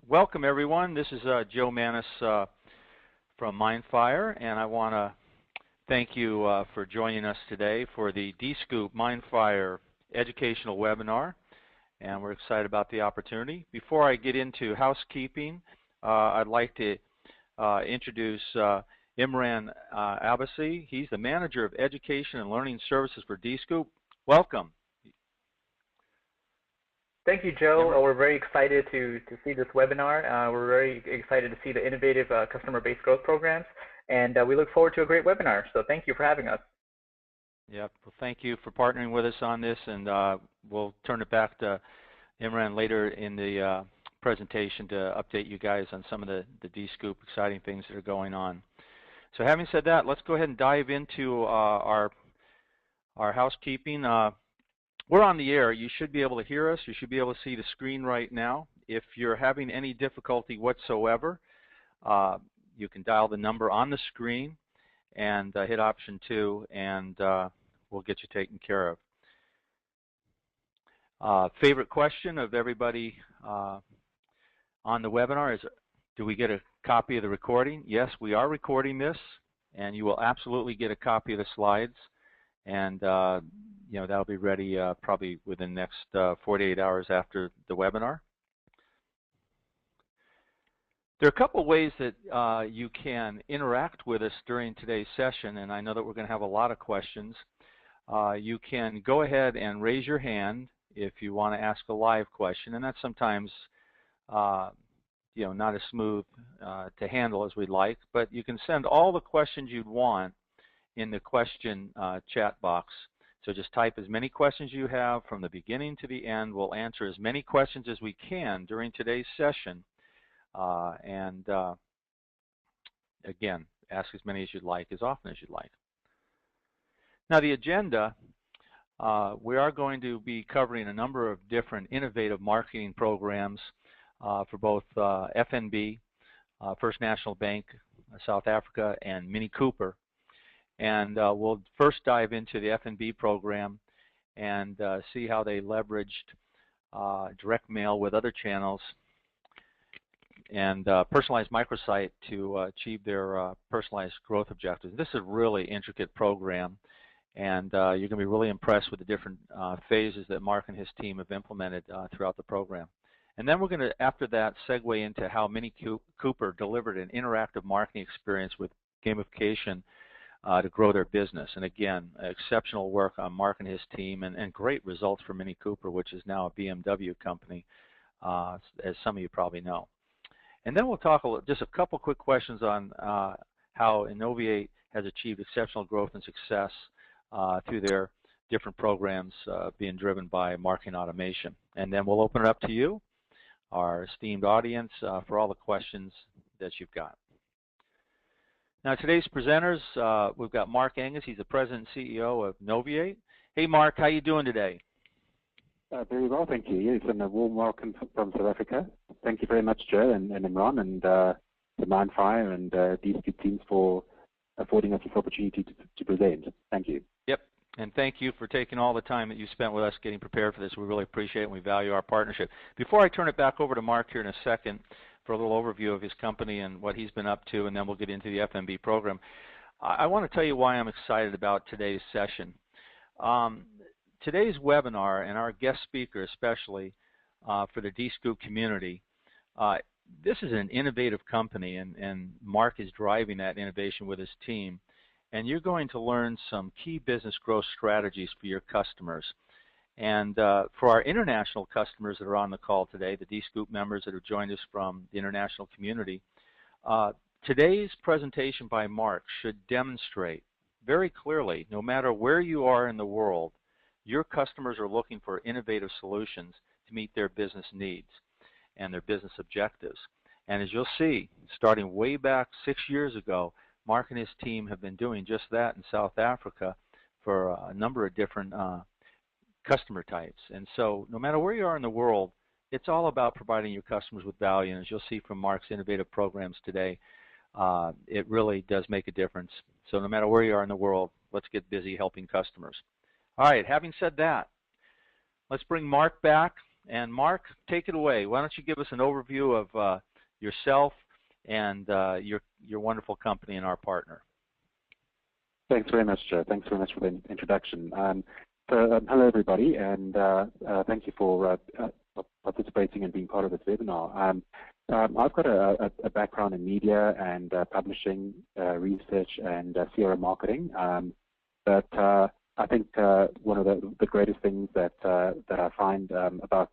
Welcome, everyone. This is Joe Manis from Mindfire, and I want to thank you for joining us today for the DScoop Mindfire educational webinar, and we're excited about the opportunity. Before I get into housekeeping, I'd like to introduce Imran Abbasi. He's the Manager of Education and Learning Services for DScoop. Welcome. Thank you, Joe. We're very excited to see this webinar. We're very excited to see the innovative customer-based growth programs, and we look forward to a great webinar. So thank you for having us. Yep. Well, thank you for partnering with us on this, and we'll turn it back to Imran later in the presentation to update you guys on some of the DScoop exciting things that are going on. So having said that, let's go ahead and dive into our housekeeping. We're on the air. You should be able to hear us. You should be able to see the screen right now. If you're having any difficulty whatsoever, you can dial the number on the screen and hit option 2, and we'll get you taken care of. Favorite question of everybody on the webinar is, do we get a copy of the recording? Yes, we are recording this, and you will absolutely get a copy of the slides, and you know, that'll be ready probably within the next 48 hours after the webinar. There are a couple ways that you can interact with us during today's session, and I know that we're going to have a lot of questions. You can go ahead and raise your hand if you want to ask a live question, and that's sometimes you know, not as smooth to handle as we'd like, but you can send all the questions you'd want in the question chat box. So just type as many questions you have from the beginning to the end. We'll answer as many questions as we can during today's session. And again, ask as many as you'd like, as often as you'd like. Now the agenda, we are going to be covering a number of different innovative marketing programs for both FNB, First National Bank, South Africa, and Mini Cooper. And we'll first dive into the FNB program and see how they leveraged direct mail with other channels and personalized microsite to achieve their personalized growth objectives. This is a really intricate program, and you're going to be really impressed with the different phases that Mark and his team have implemented throughout the program. And then we're going to, after that, segue into how Mini Cooper delivered an interactive marketing experience with gamification to grow their business. And again, exceptional work on Mark and his team, and great results for Mini Cooper, which is now a BMW company, as some of you probably know. And then we'll talk just a couple quick questions on how Innoviate has achieved exceptional growth and success through their different programs being driven by marketing automation. And then we'll open it up to you, our esteemed audience, for all the questions that you've got. Now today's presenters, we've got Mark Angus. He's the President and CEO of Innoviate. Hey Mark, how you doing today? Very well, thank you. Yes, and a warm welcome from South Africa. Thank you very much, Joe and Imran and the Mindfire and DScoop teams for affording us this opportunity to present. Thank you. Yep, and thank you for taking all the time that you spent with us getting prepared for this. We really appreciate it, and we value our partnership. Before I turn it back over to Mark here in a second for a little overview of his company and what he's been up to, and then we'll get into the FNB program, I want to tell you why I'm excited about today's session. Today's webinar, and our guest speaker especially for the DScoop community, this is an innovative company, and Mark is driving that innovation with his team. And you're going to learn some key business growth strategies for your customers. And for our international customers that are on the call today, the DScoop members that have joined us from the international community, today's presentation by Mark should demonstrate very clearly, no matter where you are in the world, your customers are looking for innovative solutions to meet their business needs and their business objectives. And as you'll see, starting way back 6 years ago, Mark and his team have been doing just that in South Africa for a number of different customer types. And so no matter where you are in the world, it's all about providing your customers with value. And as you'll see from Mark's innovative programs today, it really does make a difference. So no matter where you are in the world, let's get busy helping customers. All right, having said that, let's bring Mark back And Mark, take it away. Why don't you give us an overview of yourself and your wonderful company and our partner. Thanks very much, Joe. Thanks very much for the introduction. Hello, everybody, and thank you for participating and being part of this webinar. I've got a background in media and publishing, research, and CRM marketing. But I think one of the greatest things that I find about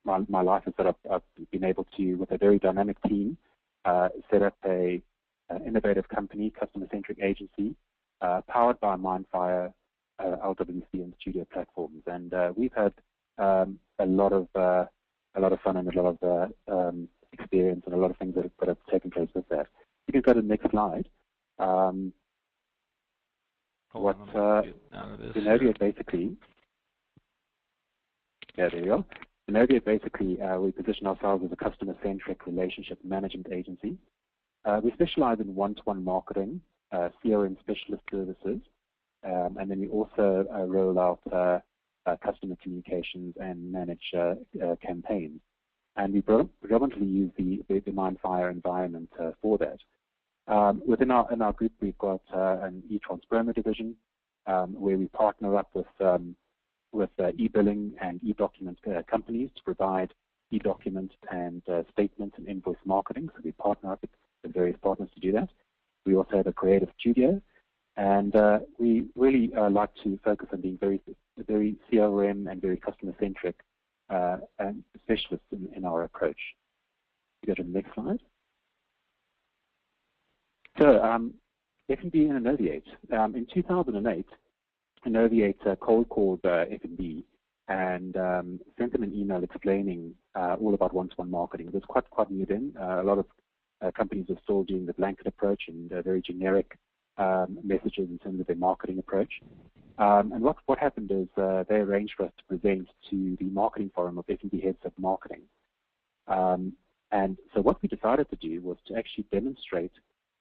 my life is that I've been able to, with a very dynamic team, set up an innovative company, customer-centric agency, powered by Mindfire, LWC, and Studio platforms. And we've had a lot of fun and a lot of experience and a lot of things that have taken place with that. You can go to the next slide. Innovate basically, there you go. Innovate basically, we position ourselves as a customer-centric relationship management agency. We specialize in one-to-one marketing, CRM specialist services, and then we also roll out customer communications and manage campaigns. And we predominantly use the Mindfire environment for that. Within our group, we've got an e-transpromo division where we partner up with e-billing and e-document companies to provide e-document and statement and invoice marketing. So we partner up with various partners to do that. We also have a creative studio, and we really like to focus on being very CRM and very customer-centric and specialists in our approach. You go to the next slide. So F&B and Innovate. In 2008, Innovate cold called F&B and sent them an email explaining all about one-to-one marketing. It was quite new then. A lot of companies are still doing the blanket approach and very generic messages in terms of their marketing approach. And what happened is they arranged for us to present to the marketing forum of F&B heads of marketing. And so what we decided to do was to actually demonstrate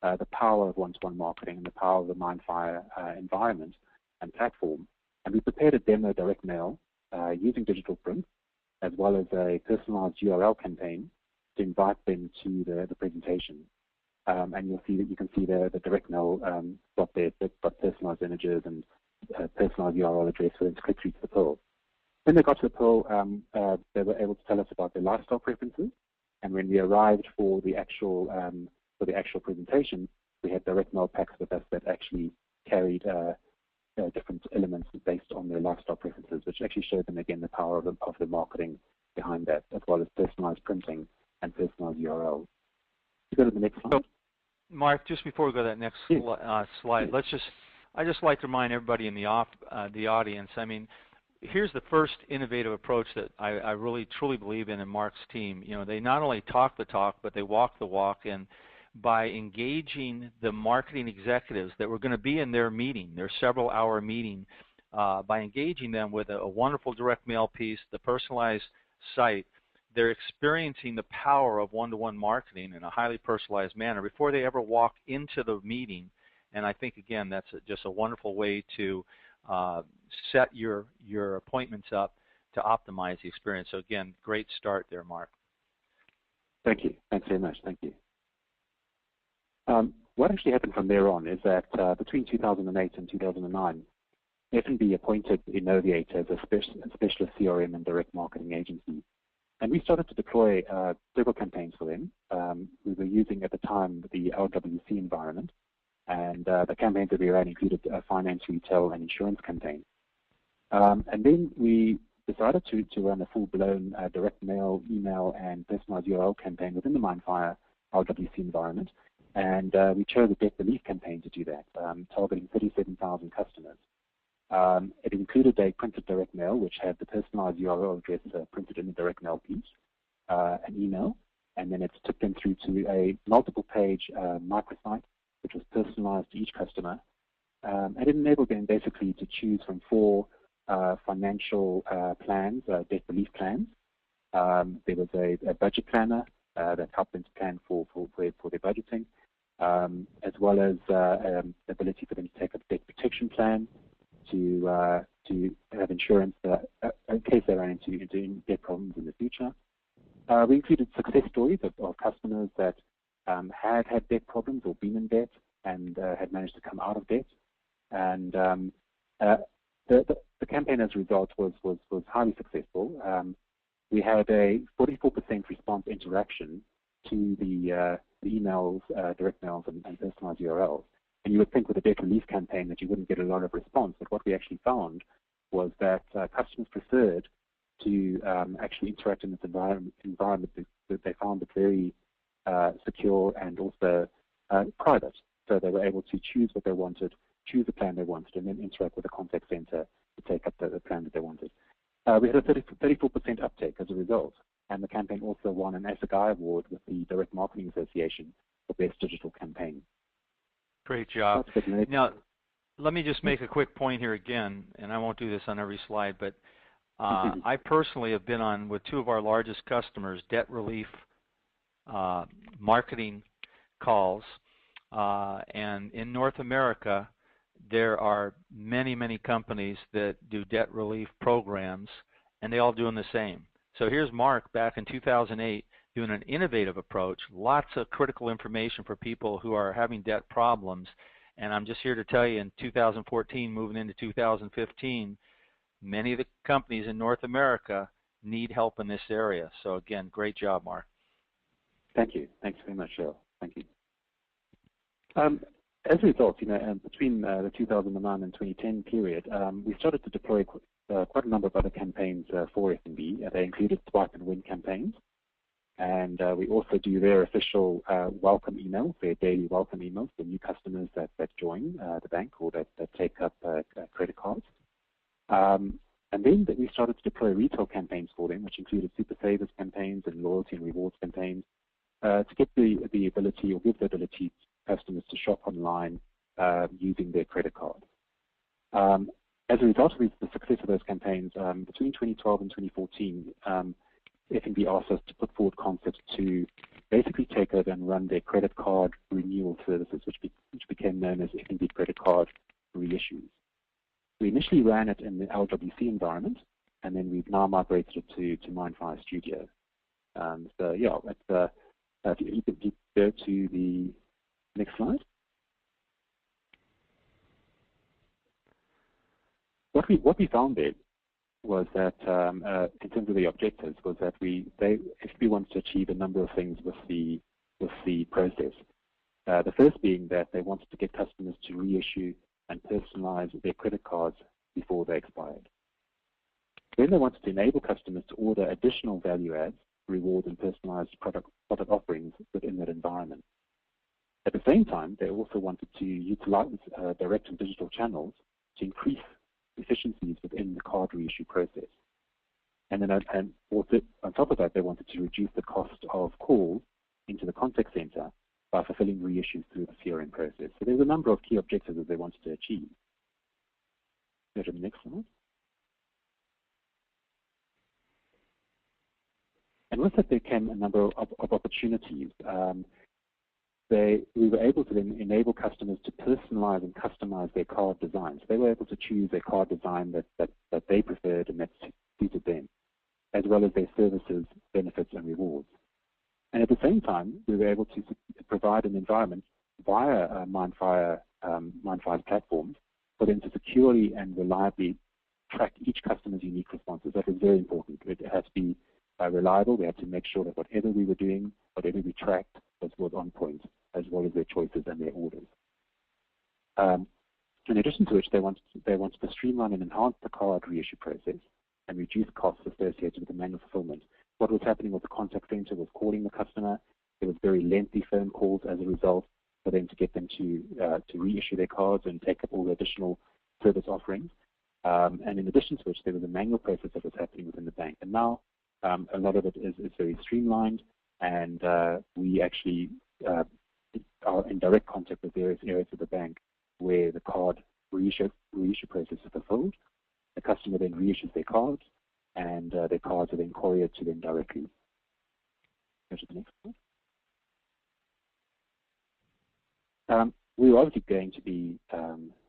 the power of one-to-one marketing and the power of the Mindfire environment and platform. And we prepared a demo direct mail using digital print, as well as a personalized URL campaign to invite them to the presentation. And you can see the direct mail got personalized images and personalized URL address for them to click through to the poll. When they got to the poll, they were able to tell us about their lifestyle preferences. And when we arrived for the actual presentation, we had direct mail packs with us that actually carried different elements based on their lifestyle preferences, which actually showed them again the power of the marketing behind that, as well as personalized printing and personalized URLs. You go to the next slide. Mark, just before we go to that next slide, I just like to remind everybody in the audience. I mean, here's the first innovative approach that I really truly believe in Mark's team. You know, they not only talk the talk, but they walk the walk. And by engaging the marketing executives that were going to be in their meeting, their several-hour meeting, by engaging them with a wonderful direct mail piece, the personalized site, they're experiencing the power of one-to-one marketing in a highly personalized manner before they ever walk into the meeting. And I think, again, that's just a wonderful way to set your appointments up to optimize the experience. So, again, great start there, Mark. Thank you. Thanks very much. Thank you. What actually happened from there on is that between 2008 and 2009, F&B appointed Innovate as a specialist CRM and direct marketing agency. And we started to deploy several campaigns for them. We were using at the time the LWC environment, and the campaigns that we ran included a finance, retail, and insurance campaign. And then we decided to run a full-blown direct mail, email, and personalized URL campaign within the Mindfire LWC environment. And we chose a debt relief campaign to do that, targeting 37,000 customers. It included a printed direct mail, which had the personalized URL address printed in the direct mail piece, an email, and then it took them through to a multiple-page microsite, which was personalized to each customer. And it enabled them basically to choose from 4 financial plans, debt relief plans. There was a budget planner that helped them to plan for their budgeting, as well as the ability for them to take a debt protection plan, to to have insurance that, in case they run into debt problems in the future. We included success stories of customers that had had debt problems or been in debt and had managed to come out of debt. And the campaign, as a result, was highly successful. We had a 44% response interaction to the emails, direct mails, and personalized URLs. And you would think with a debt relief campaign that you wouldn't get a lot of response, but what we actually found was that customers preferred to actually interact in this environment that they found it very secure and also private. So they were able to choose what they wanted, choose the plan they wanted, and then interact with the contact center to take up the plan that they wanted. We had a 34% uptake as a result, and the campaign also won an ASSIGI award with the Direct Marketing Association for Best Digital Campaign. Great job. Now, let me just make a quick point here again, and I won't do this on every slide, but I personally have been on with two of our largest customers, debt relief marketing calls, and in North America, there are many, many companies that do debt relief programs, and they all doing the same. So here's Mark back in 2008 doing an innovative approach, lots of critical information for people who are having debt problems. And I'm just here to tell you in 2014, moving into 2015, many of the companies in North America need help in this area. So again, great job, Mark. Thank you. Thanks very much, Cheryl. Thank you. As a result, between the 2009 and 2010 period, we started to deploy quite a number of other campaigns for F&B. They included swipe and win campaigns, and we also do their official welcome emails, their daily welcome emails for new customers that join the bank or that take up credit cards. And then we started to deploy retail campaigns for them, which included super savers campaigns and loyalty and rewards campaigns to get the ability or give the ability to customers to shop online using their credit card. As a result of the success of those campaigns, between 2012 and 2014, F&B asked us to put forward concepts to basically take over and run their credit card renewal services, which became known as F&B credit card reissues. We initially ran it in the LWC environment, and then we've now migrated it to Mindfire Studio. So yeah, if you could go to the next slide. What we found there was that, in terms of the objectives, was that FB wants to achieve a number of things with the process. The first being that they wanted to get customers to reissue and personalize their credit cards before they expired. Then they wanted to enable customers to order additional value adds, rewards, and personalized product offerings within that environment. At the same time, they also wanted to utilize direct and digital channels to increase efficiencies within the card reissue process. And then also, on top of that, they wanted to reduce the cost of calls into the contact center by fulfilling reissues through the CRM process. So there's a number of key objectives that they wanted to achieve. Go to the next slide. And with that, there came a number of opportunities. We were able to then enable customers to personalize and customize their card designs. They were able to choose a card design that they preferred and that suited them, as well as their services, benefits, and rewards. And at the same time, we were able to provide an environment via Mindfire's platforms for them to securely and reliably track each customer's unique responses. That was very important. It has to be reliable. We had to make sure that whatever we were doing, whatever we tracked, was on point, as well as their choices and their orders. In addition to which, they wanted to streamline and enhance the card reissue process and reduce costs associated with the manual fulfillment. What was happening with the contact center was calling the customer. There was very lengthy phone calls as a result for them to get them to reissue their cards and take up all the additional service offerings. And in addition to which, there was a manual process that was happening within the bank. And now a lot of it is very streamlined, and we actually are in direct contact with various areas of the bank where the card reissue process is fulfilled. The customer then reissues their cards, and their cards are then couriered to them directly. Go to the next slide. We're obviously going to be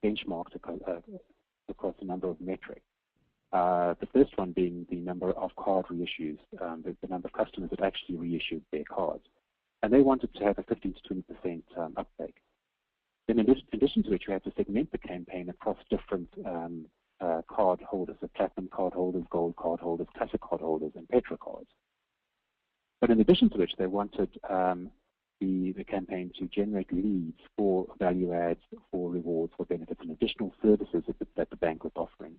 benchmarked across a number of metrics. The first one being the number of card reissues, the number of customers that actually reissued their cards. And they wanted to have a 15 to 20% uptake. Then in addition to which, we had to segment the campaign across different card holders, so platinum card holders, gold card holders, classic card holders, and Petra cards. But in addition to which, they wanted the campaign to generate leads for value adds, for rewards, for benefits, and additional services that the bank was offering.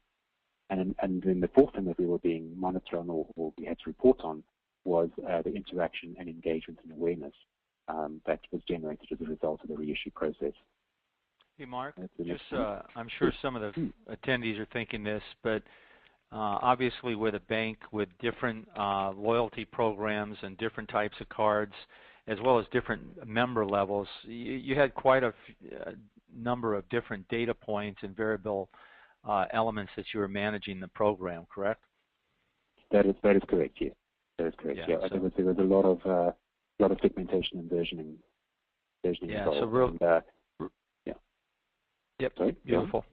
And then the fourth thing that we were being monitored on, or we had to report on, was the interaction and engagement and awareness that was generated as a result of the reissue process. Hey, Mark, I'm sure some of the attendees are thinking this, but obviously with a bank with different loyalty programs and different types of cards, as well as different member levels, you had quite a number of different data points and variable elements that you were managing the program, correct? That is correct. Yes, that is correct. Yeah, so there was a lot of segmentation and versioning involved. So real. Yeah. Yep. Sorry? Beautiful.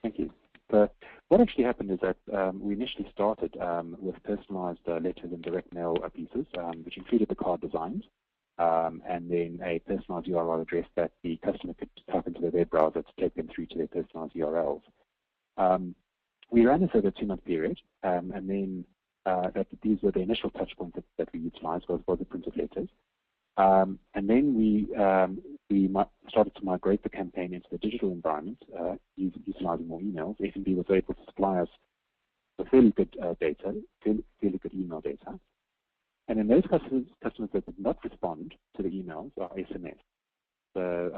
Thank you. But what actually happened is that we initially started with personalized letters and direct mail pieces, which included the card designs, and then a personalized URL address that the customer could type into their web browser to take them through to their personalized URLs. We ran this over a 2-month period, and then these were the initial touch points that we utilized was the printed letters. And then we started to migrate the campaign into the digital environment, utilizing more emails. F&B was able to supply us with fairly good data, fairly good email data. And then those customers that did not respond to the emails are SMS. So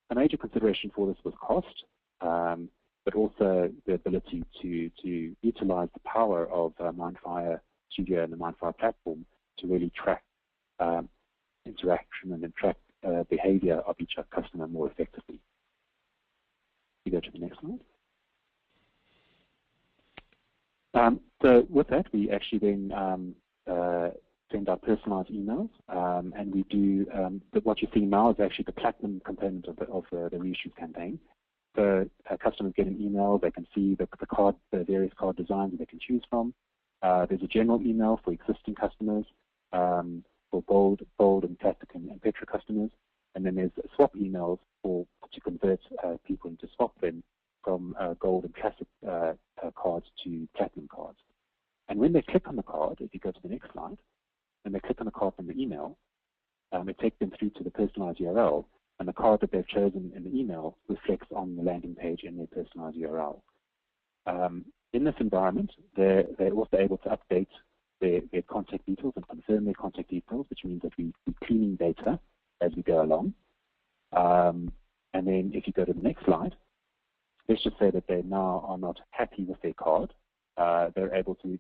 a major consideration for this was cost, but also the ability to utilize the power of Mindfire Studio and the Mindfire platform to really track interaction and then track behavior of each customer more effectively. You go to the next slide. So with that, we actually then send out personalized emails, and we do what you're seeing now is actually the platinum component of the reissue campaign. So customers get an email, they can see the various card designs that they can choose from. There's a general email for existing customers, for gold and classic and Petra customers, and then there's swap emails to convert people into swap them from gold and classic cards to platinum cards. And when they click on the card, if you go to the next slide, when they click on the card from the email, it takes them through to the personalized URL, and the card that they've chosen in the email reflects on the landing page in their personalized URL. In this environment, they're also able to update their contact details and confirm their contact details, which means that we're cleaning data as we go along. And then if you go to the next slide, let's just say that they now are not happy with their card. They're able to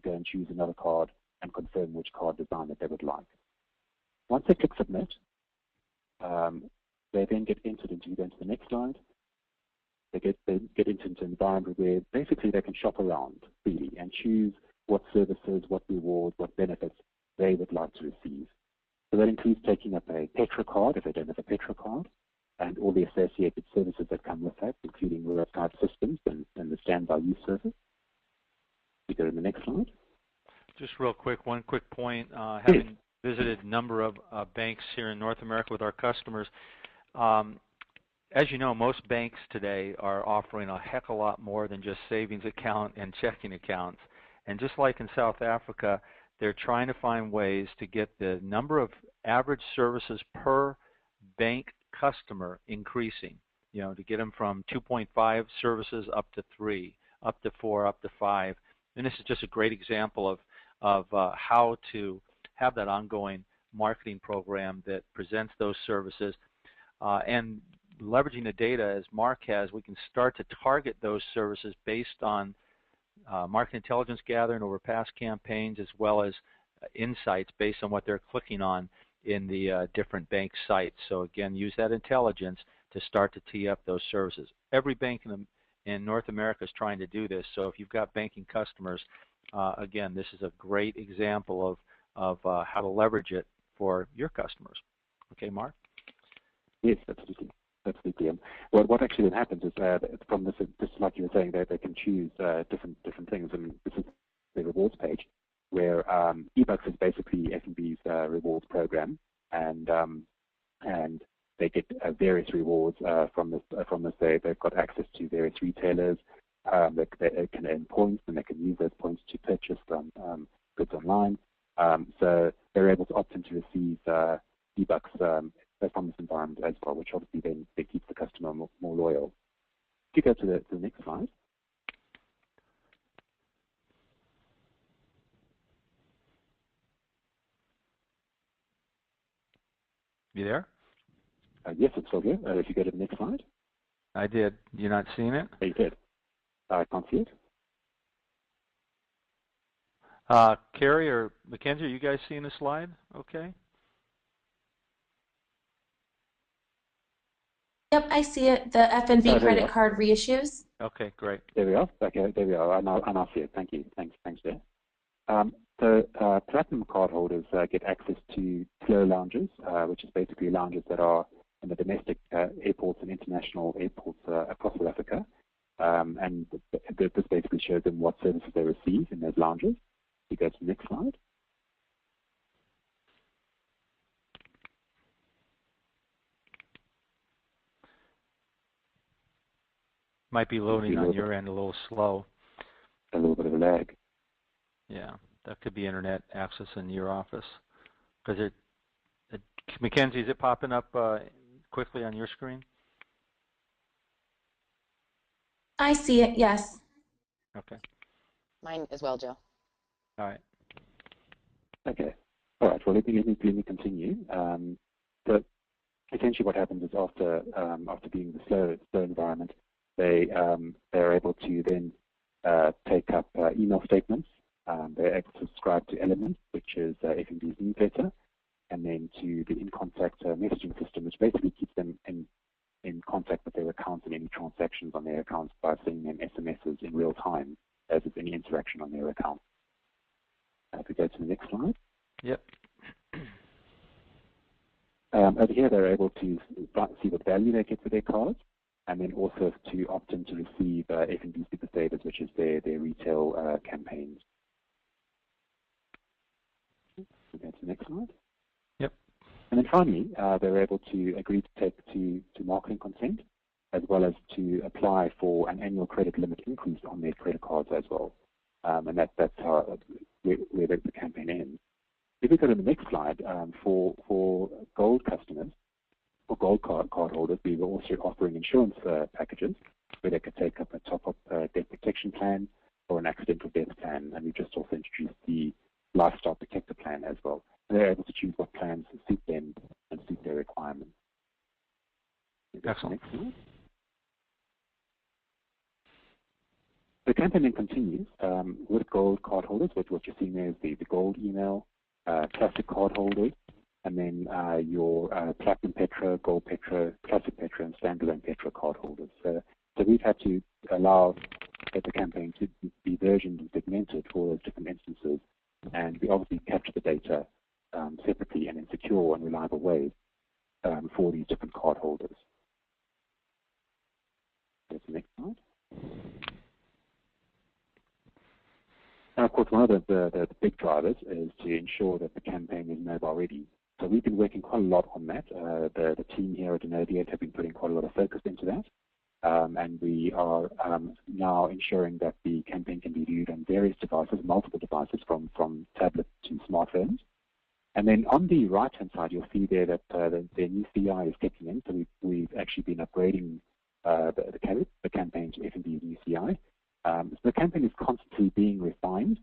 go and choose another card and confirm which card design that they would like. Once they click submit, they then get entered into the next slide. They get into an environment where basically they can shop around freely and choose what services, what rewards, what benefits they would like to receive. So that includes taking up a Petra card if they don't have a Petra card, and all the associated services that come with that, including roadside systems and the standby use service. We go to the next slide. Just real quick, one quick point. Having visited a number of banks here in North America with our customers, as you know, most banks today are offering a heck of a lot more than just savings account and checking accounts. And just like in South Africa, they're trying to find ways to get the number of average services per bank customer increasing, to get them from 2.5 services up to 3, up to 4, up to 5. And this is just a great example of how to have that ongoing marketing program that presents those services. And leveraging the data as Mark has, we can start to target those services based on market intelligence gathering over past campaigns, as well as insights based on what they're clicking on in the different bank sites. So again, use that intelligence to start to tee up those services. Every bank in North America is trying to do this. So if you've got banking customers, again, this is a great example of how to leverage it for your customers. Okay, Mark? Yes, absolutely. absolutely. What actually then happens is from this, just like you were saying, they can choose different things, and this is the rewards page, where eBucks is basically F&B's rewards program, and they get various rewards from this. They've got access to various retailers. They can earn points, and they can use those points to purchase goods online. So they're able to opt in to receive eBucks from this environment as well, which obviously then they keeps the customer more loyal. If you go to the next slide. You there? Yes, it's still here. If you go to the next slide. I did. You're not seeing it? Oh, you did. I can't see it. Carrie or Mackenzie, are you guys seeing the slide? Okay. Yep, I see it. The F&B credit card reissues. Okay, great. There we are. Okay, there we are. I see it. Thank you. Thanks there. So platinum cardholders get access to flow lounges, which is basically lounges that are in the domestic airports and international airports across South Africa. And this basically shows them what services they receive in those lounges. You go to the next slide. Might be loading on your end a little slow. A little bit of a lag. Yeah, that could be internet access in your office. Because Mackenzie, is it popping up quickly on your screen? I see it, yes. Okay. Mine as well, Joe. All right. Okay. All right. Well, let me continue. So essentially, what happens is after being the slow environment, they're able to then take up email statements. They're able to subscribe to Element, which is F&B's newsletter, and then to the in-contact messaging system, which basically keeps them in contact with their accounts and any transactions on their accounts by sending them SMSs in real time as if any interaction on their account. If we go to the next slide. Yep. Over here, they're able to see what value they get for their cards, and then also to opt in to receive F&B Super Savers, which is their retail campaigns. We go to the next slide. Yep. And then finally, they're able to agree to take to marketing consent, as well as to apply for an annual credit limit increase on their credit cards as well. And that's how where the campaign ends. If we go to the next slide, for gold customers, for gold card holders, we were also offering insurance packages where they could take up a top-up debt protection plan or an accidental death plan, and we just also introduced the lifestyle protector plan as well. And they're able to choose what plans suit them and suit their requirements. Excellent. The campaign then continues with gold card holders, which what you're seeing there is the gold email, classic card holders, and then your platinum Petra, gold Petra, classic Petra, and standalone Petra card holders. So we've had to allow the campaign to be versioned and segmented for those different instances, and we obviously capture the data separately and in secure and reliable ways for these different card holders. Go to the next slide. And of course, one of the big drivers is to ensure that the campaign is mobile ready. So we've been working quite a lot on that. The team here at Innoviate have been putting quite a lot of focus into that. And we are now ensuring that the campaign can be viewed on various devices, multiple devices, from tablets to smartphones. And then on the right-hand side, you'll see there that the new CI is kicking in. So we've actually been upgrading the campaign to F&B's new CI. So the campaign is constantly being refined.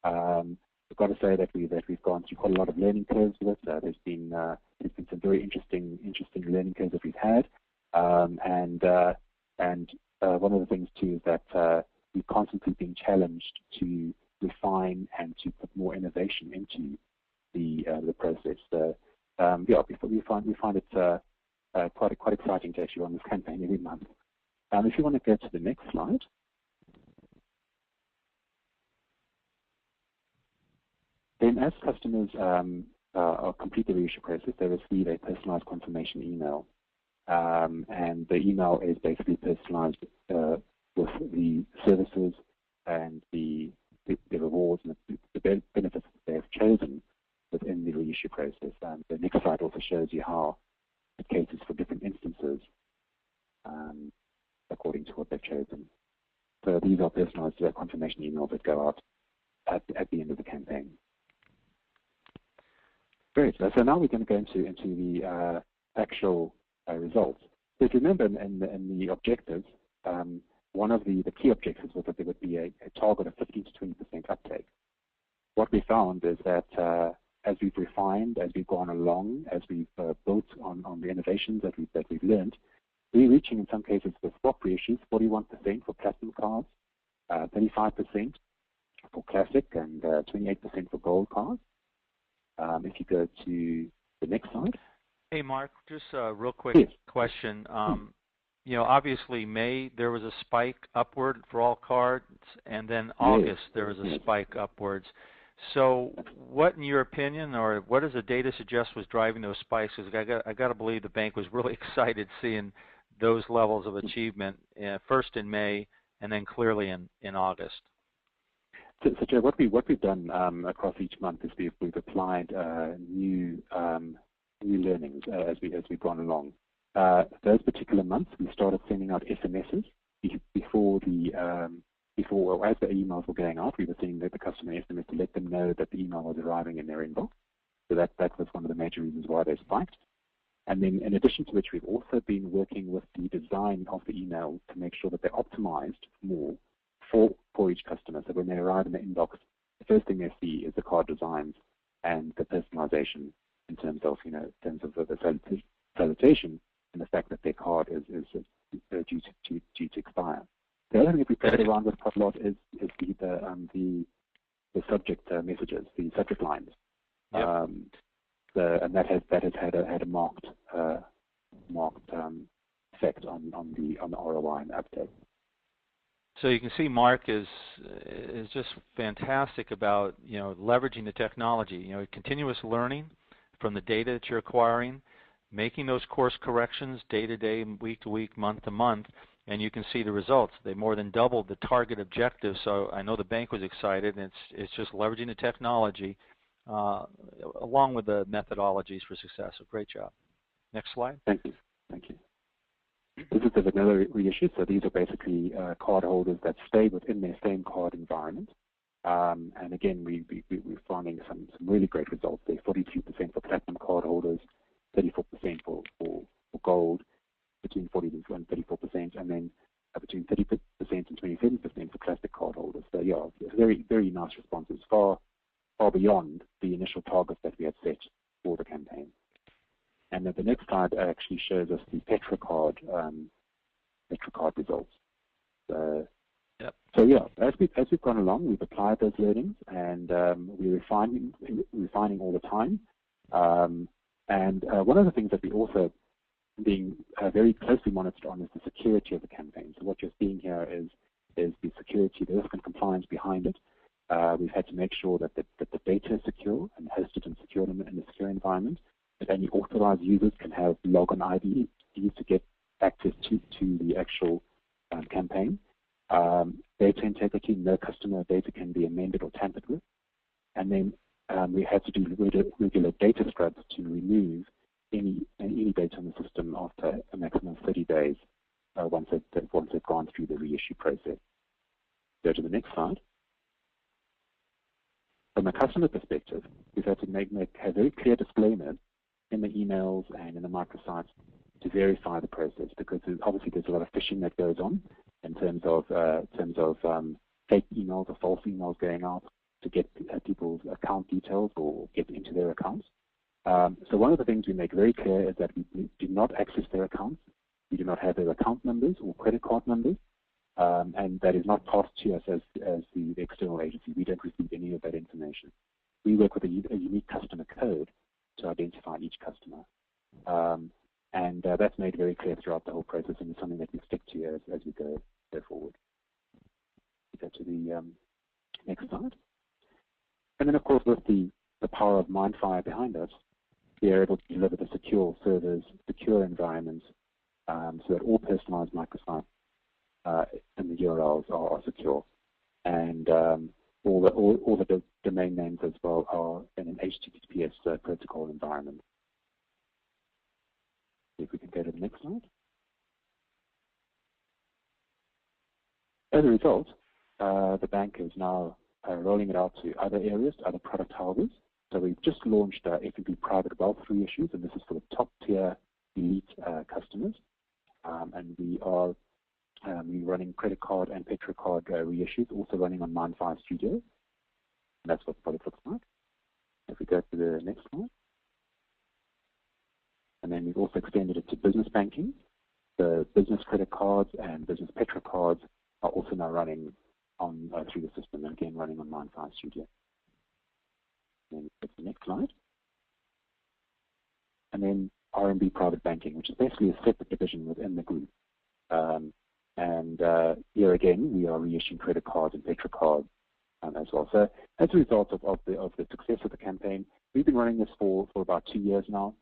I've got to say that we've gone through quite a lot of learning curves with it. There's been some very interesting learning curves that we've had, and one of the things too is that we're constantly being challenged to refine and to put more innovation into the process. So yeah, we find it quite exciting to actually run this campaign every month. If you want to go to the next slide. Then as customers complete the reissue process, they receive a personalized confirmation email. and the email is basically personalized with the services and the rewards and the benefits that they have chosen within the reissue process. The next slide also shows you how it caters for different instances according to what they've chosen. So these are personalized confirmation emails that go out at the end of the campaign. Great. So now we're going to go into the actual results. So if you remember in the objectives, one of the key objectives was that there would be a target of 15 to 20% uptake. What we found is that as we've refined, as we've gone along, as we've built on the innovations that we've learned, we're reaching in some cases with swap reissues 41% for platinum cards, 35% for classic, and 28% for gold cards. If you go to the next slide. Hey, Mark, just a real quick Yes. question. You know, obviously May there was a spike upward for all cards, and then August there was a spike upwards. So, what, in your opinion, or what does the data suggest was driving those spikes? Because I got to believe the bank was really excited seeing those levels of achievement first in May and then clearly in August. So Joe, what we've done across each month is we've applied new learnings as we've gone along. Those particular months, we started sending out SMSs as the emails were going out. We were sending the customer SMS to let them know that the email was arriving in their inbox. So that was one of the major reasons why they spiked. And then, in addition to which, we've also been working with the design of the email to make sure that they're optimized more for each customer. So when they arrive in the inbox, the first thing they see is the card designs and the personalization in terms of the salutation and the fact that their card is due to expire. The other thing that we played around with quite a lot is the subject messages, the subject lines. Yep. And that has had a marked effect on the ROI and uptake. So you can see Mark is just fantastic about leveraging the technology. Continuous learning from the data that you're acquiring, making those course corrections day to day, week to week, month to month, and you can see the results. They more than doubled the target objective. So I know the bank was excited, and it's just leveraging the technology along with the methodologies for success. So great job. Next slide. Thank you. This is the vanilla reissue. So these are basically card holders that stay within their same card environment. And again, we're finding some really great results. There's 42% for platinum card holders, 34% for gold, between 40 and 34%, and then between 30% and 27% for classic card holders. So yeah, very, very nice responses, far beyond the initial targets that we had set for the campaign. And then the next slide actually shows us the Petra card results. Yep. So yeah, as we've gone along, we've applied those learnings, and we're refining all the time. And one of the things that we also being very closely monitored on is the security of the campaign. So what you're seeing here is the security, the risk and compliance behind it. We've had to make sure that the data is secure and hosted and secured in a secure environment, that only authorized users can have login IDs to get access to the actual campaign. Data integrity, no customer data can be amended or tampered with. And then we had to do regular data scrubs to remove any data on the system after a maximum of 30 days once they've gone through the reissue process. Go to the next slide. From a customer perspective, we've had to have very clear disclaimers in the emails and in the microsites to verify the process, because obviously there's a lot of phishing that goes on in terms of fake emails or false emails going out to get people's account details or get into their accounts. So one of the things we make very clear is that we do not access their accounts. We do not have their account numbers or credit card numbers, and that is not passed to us as the external agency. We don't receive any of that information. We work with a unique customer code to identify each customer. And that's made very clear throughout the whole process, and it's something that we stick to as we go forward. We go to the next slide. And then, of course, with the power of MindFire behind us, we are able to deliver the secure servers, secure environments, so that all personalized microsites and the URLs are secure. And all the domain names as well are in an HTTPS protocol environment. If we can go to the next slide. As a result, the bank is now rolling it out to other areas, to other product holders. So we've just launched F&B private wealth reissues, and this is for the top tier elite customers. And we're running credit card and petro card reissues, also running on Mind5 Studio. And that's what the product looks like. If we go to the next slide. And then we've also extended it to business banking. The business credit cards and business petro cards are also now running on through the system, and again running on Mind5 Studio. And then go to the next slide. And then RMB private banking, which is basically a separate division within the group. Here again, we are reissuing credit cards and petro cards as well. So as a result of the success of the campaign, we've been running this for about 2 years now,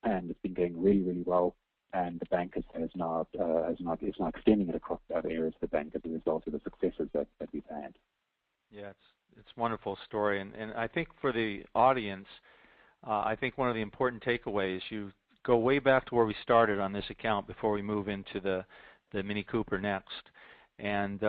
and it's been going really, really well. And the bank is now extending it across the other areas of the bank as a result of the successes that we've had. Yeah, it's a wonderful story, and I think for the audience, I think one of the important takeaways, you go way back to where we started on this account before we move into the Mini Cooper next, and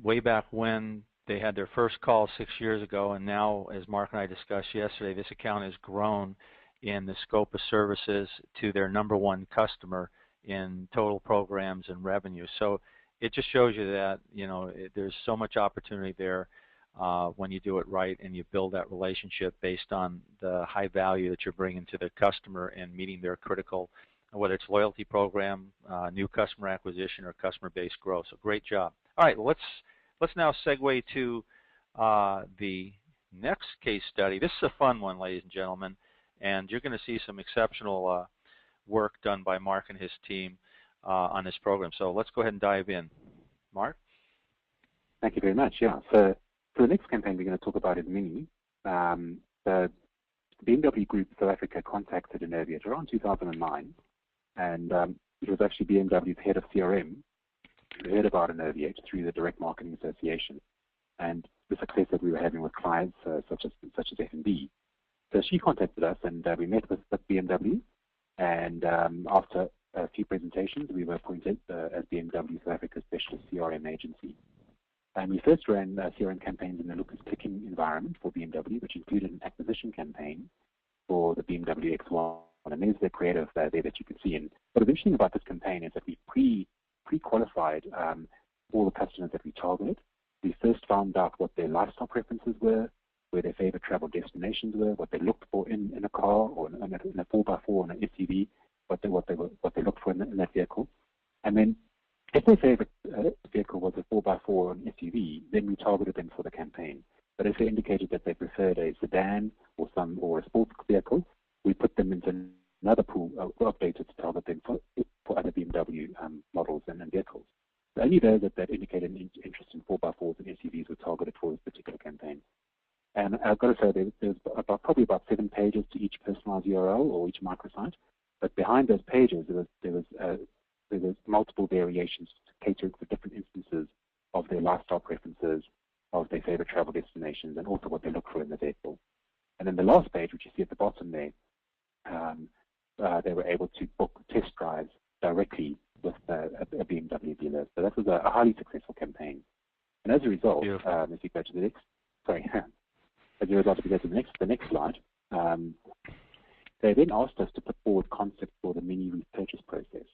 way back when they had their first call 6 years ago, and now, as Mark and I discussed yesterday, this account has grown in the scope of services to their #1 customer in total programs and revenue. So it just shows you that there's so much opportunity there when you do it right and you build that relationship based on the high value that you're bringing to the customer and meeting their critical, whether it's loyalty program, new customer acquisition, or customer base growth. So great job. All right, let's now segue to the next case study. This is a fun one, ladies and gentlemen, and you're going to see some exceptional work done by Mark and his team on this program. So let's go ahead and dive in. Mark? Thank you very much. Yeah. So for the next campaign we're going to talk about is Mini. The BMW Group South Africa contacted Innoviate around 2009, and it was actually BMW's head of CRM who heard about Innoviate through the Direct Marketing Association and the success that we were having with clients such as F&B. So she contacted us, and we met with BMW, and after a few presentations, we were appointed as BMW South Africa's specialist CRM agency. And we first ran CRM campaigns in the Lucas Clicking environment for BMW, which included an acquisition campaign for the BMW X1. And there's the creative there that you can see. And what was interesting about this campaign is that we pre-qualified all the customers that we targeted. We first found out what their lifestyle preferences were, where their favorite travel destinations were, what they looked for in a car or in a 4x4 or an SUV, what they looked for in that vehicle. And then if their favorite vehicle was a 4x4 or an SUV, then we targeted them for the campaign. But if they indicated that they preferred a sedan or a sports vehicle, we put them into another pool, updated to target them for other BMW models and vehicles. So only those that indicated an interest in 4x4s and SUVs were targeted for this particular campaign. And I've got to say, there's probably about 7 pages to each personalized URL or each microsite. But behind those pages, there was multiple variations to cater for different instances of their lifestyle preferences, of their favorite travel destinations, and also what they look for in the vehicle. And then the last page, which you see at the bottom there, they were able to book test drives directly with a BMW dealer. So that was a highly successful campaign. And as a result, if you go to the next, as a result, if you go to the next slide, they then asked us to put forward concepts for the Mini repurchase process.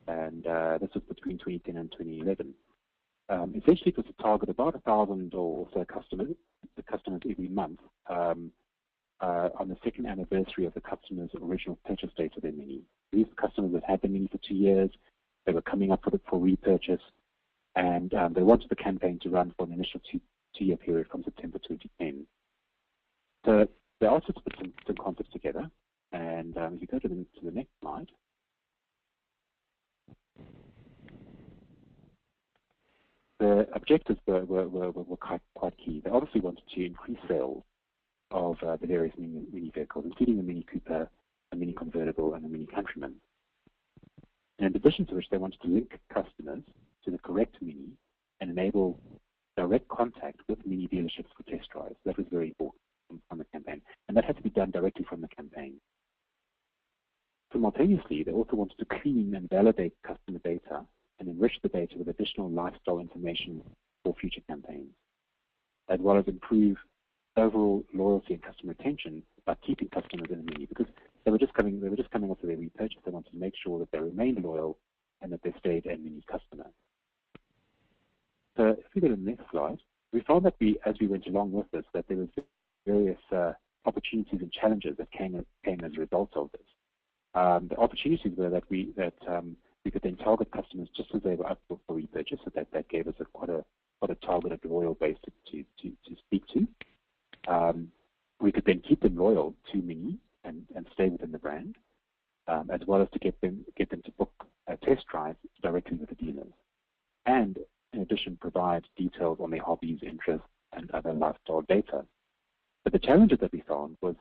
And this was between 2010 and 2011. Essentially, it was to target about 1,000 or so customers every month on the second anniversary of the customer's original purchase date of their Mini. These customers that had the Mini for 2 years, they were coming up for repurchase, and they wanted the campaign to run for an initial two-year period from September 2010. So they asked us to put some concepts together, and if you go to the next slide, the objectives were quite key. They obviously wanted to increase sales of the various Mini vehicles, including the Mini Cooper, a Mini Convertible, and a Mini Countryman. And in addition to which, they wanted to link customers to the correct Mini and enable direct contact with Mini dealerships for test drives. That was very important from the campaign. And that had to be done directly from the campaign. Simultaneously, they also wanted to clean and validate customer data and enrich the data with additional lifestyle information for future campaigns, as well as improve overall loyalty and customer retention by keeping customers in the Mini, because they were just coming off of their repurchase. They wanted to make sure that they remained loyal and that they stayed a Mini customer. So if we go to the next slide, we found that as we went along with this, that there was various opportunities and challenges that came as a result of this. The opportunities were that we could then target customers just as they were up for repurchase, so that gave us quite a targeted loyal base to speak to. We could then keep them loyal to Mini and stay within the brand, as well as to get them to book a test drive directly with the dealers, and in addition provide details on their hobbies, interests, and other lifestyle data. But the challenges that we found was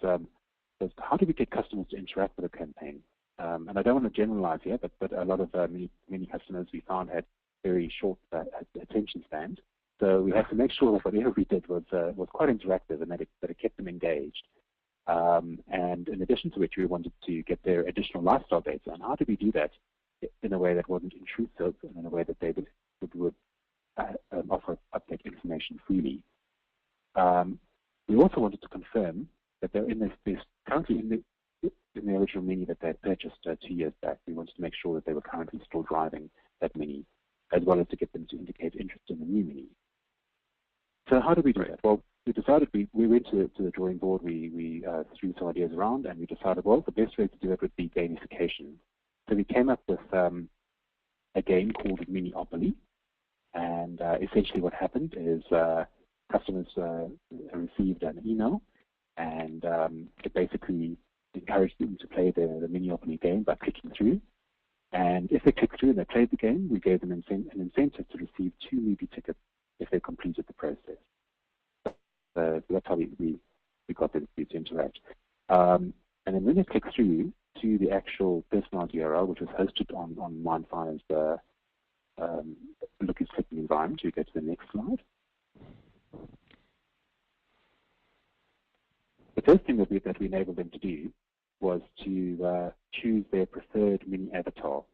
how do we get customers to interact with the campaign? And I don't want to generalize here, but a lot of many customers we found had very short attention spans. So we had to make sure that whatever we did was quite interactive and that it kept them engaged. And in addition to which, we wanted to get their additional lifestyle data. And how do we do that in a way that wasn't intrusive and in a way that they would offer update information freely? We also wanted to confirm that they're currently in the original Mini that they had purchased 2 years back. We wanted to make sure that they were currently still driving that Mini, as well as to get them to indicate interest in the new Mini. So how do we do that? Well, we decided we went to the drawing board. We threw some ideas around, and we decided, well, the best way to do it would be gamification. So we came up with a game called Miniopoly, and essentially what happened is customers received an email, and it basically encouraged them to play the Miniopoly game by clicking through. And if they clicked through and they played the game, we gave them an incentive to receive 2 movie tickets if they completed the process. So that's how we got them to interact. And then when they click through to the actual personalized URL, which was hosted on Mindfire's Look is Clicking environment, we go to the next slide. The first thing that we enabled them to do was to choose their preferred Mini avatar.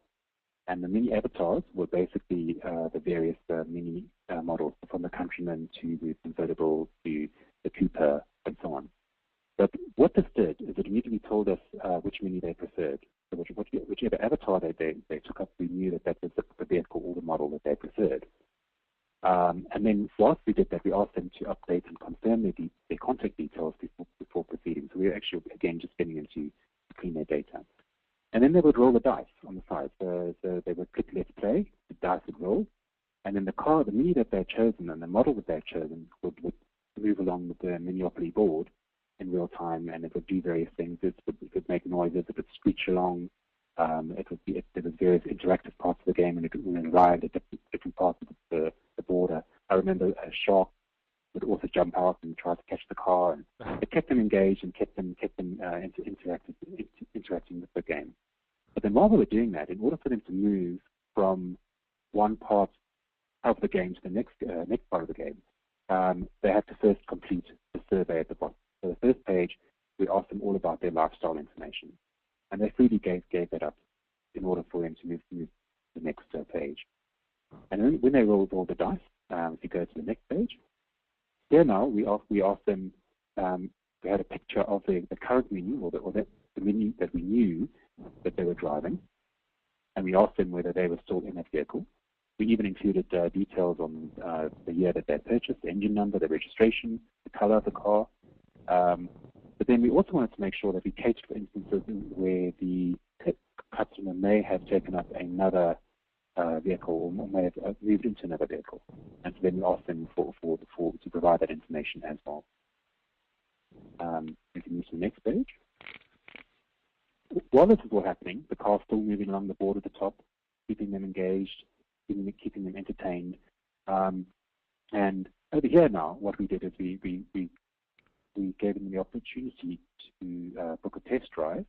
And the Mini avatars were basically the various Mini models, from the Countryman to the Convertible to the Cooper and so on. But what this did is it immediately told us which Mini they preferred. So whichever avatar they took up, we knew that was the vehicle or the model that they preferred. And then whilst we did that, we asked them to update and confirm their contact details before proceeding. So we were actually, again, just getting them to clean their data. And then they would roll the dice on the side. So they would click Let's Play, the dice would roll, and then the Mini that they had chosen and the model that they had chosen would move along with the Miniopoly board in real time, and it would do various things. It would make noises, it would screech along. There was various interactive parts of the game, and it would arrive at different parts of the border. I remember a shark would also jump out and try to catch the car, and it kept them engaged and kept them interacting with the game. But then while they were doing that, in order for them to move from one part of the game to the next part of the game, they had to first complete the survey at the bottom. So the first page, we asked them all about their lifestyle information, and they freely gave that up in order for them to move to the next page. And then when they rolled the dice, if you go to the next page, here now we asked them, we had a picture of the current Mini or the Mini that we knew that they were driving, and we asked them whether they were still in that vehicle. We even included details on the year that they purchased, the engine number, the registration, the color of the car. But then we also wanted to make sure that we catered for instances where the customer may have taken up another vehicle or may have moved into another vehicle. And so then we asked them to provide that information as well. We can move to the next page. While this is all happening, the car's still moving along the board at the top, keeping them engaged, keeping them entertained. And over here now, what we did is we gave them the opportunity to book a test drive